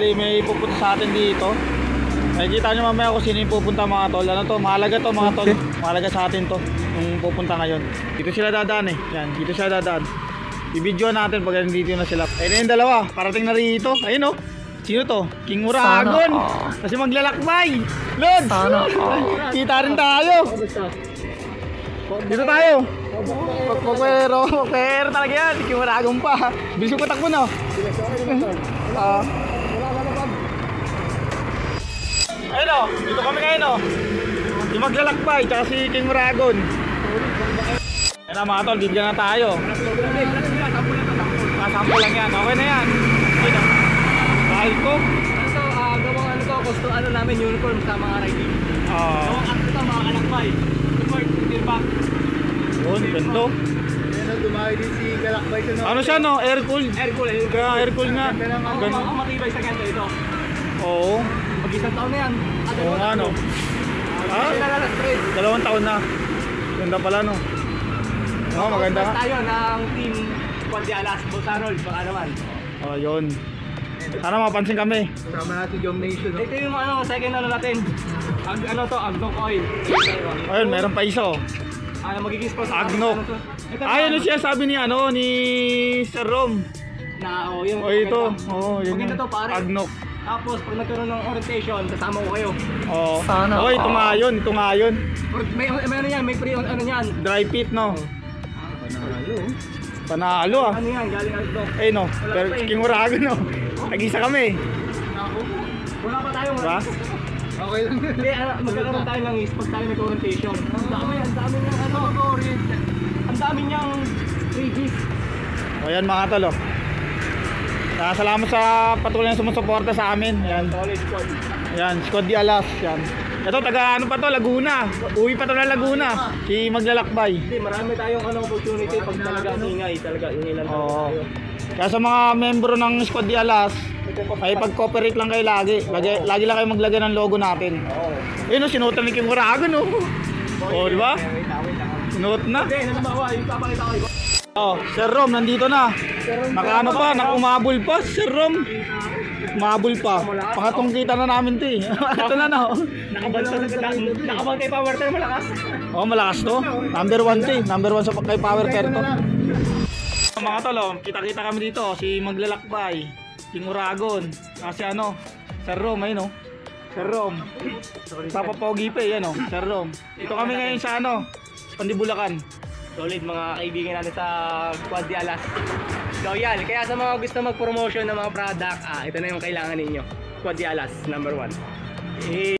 May pupunta sa atin dito. Nakikita nyo mamaya kung sino yung pupunta mga tol. Ano to? Mahalaga to mga tol. Mahalaga sa atin to. Yung pupunta ngayon. Dito sila dadaan eh. Yan, dito sila dadaan. I-video natin pag nandito na sila. Ayun yung dalawa. Parating na rito. Ayun oh. Sino to? King Uragon. Kasi maglalakbay. Lods! Kita rin tayo. Dito tayo. Pero talaga yan. King Uragon pa. Bilis ko takbo no. Ayun o, dito kami ngayon o. Yung maglalakbay, tsaka si King Uragon. Ayun na mga tol, bigyan na tayo. Sample lang yan, okay na yan. Ayun o, bahal ko. Gawang ano to, gusto ano namin uniform sa mga riding. Gawang ano to, mga kalakbay. Support, feedback. Yun, ganda. Ayun o, dumayo din si kalakbay. Ano siya no, air-cooled. Air-cooled. Kaya air-cooled nga. Ang matibay sa ganito ito. Oo. Mag-isang taon na yan. Oo nga no. Ha? 2 taon na. Ganda pala no. Oo, maganda nga. tayo ng team Quad de Alas, Bosarol, baka naman. Oh, yun. Sana mapansin kami. Kasama natin yung nation. Ito yung ano, second ano natin. Ano to, Agnok Oil. Ayun, meron pa isa oh. Magiging sponsor. Agnok. Ayun siya sabi ni ano, ni Sir Rom. Na, oh, yun. Oh, ito. Oo, yun. Maganda to, pare. Agnok. Tapos pag nagkaroon ng orientation, kasama ko kayo. Oo. Oh, ito nga yun, ito nga yun. May ano yan, may pre ano yan. Dry fit no. Panalo ah. Ano yan, galing Agnok. Eh no, pero King Uragon no. Nag-isa kami. Wala pa tayong Diba? Okay lang. Hindi, magkakaroon tayo ng is pag tayo nag-orientation. Ang dami niyang ano, ang dami niyang 3Gs. O yan mga tol oh. Salamat sa patuloy na sumusuporta sa amin. Yan. Solid squad. Yan, Squad de Alas. Yan. Ito taga ano pa to, Laguna. Uwi pa to na Laguna. Si maglalakbay. Hindi, marami tayong opportunity pag talaga ingay, talaga ingilan Oo. tayo. Kaya sa mga membro ng Squad de Alas, ay pag-cooperate lang kayo lagi. Lagi lang kayo maglagay ng logo natin. Oo. Ayun oh, sinuotan ni King Uragon oh. Oh, di ba? Sinuot na. Hindi, nabawa, yung papakita ko. Oh, Sir Rom nandito na. Nakaano pa, nakumabol pa, Sir Rom. Umabol pa. Pangatong kita na namin 'to eh. Ito na no. Nakabantay power tayo malakas. Oh, malakas to. Number 1 to eh. Number 1 sa kay power pair to. Mga tol, oh, kita-kita kami dito si maglalakbay, King Uragon. Kasi ano, Sir Rom ayun oh. Sir Rom. Papa Pogi pa yan oh, Sir Rom. Ito kami ngayon sa ano, Pandibulacan. Solid mga kaibigan natin sa Quad de Alas. Loyal. Kaya sa mga gusto mag-promotion ng mga product, ito na yung kailangan ninyo. Quad de Alas, #1.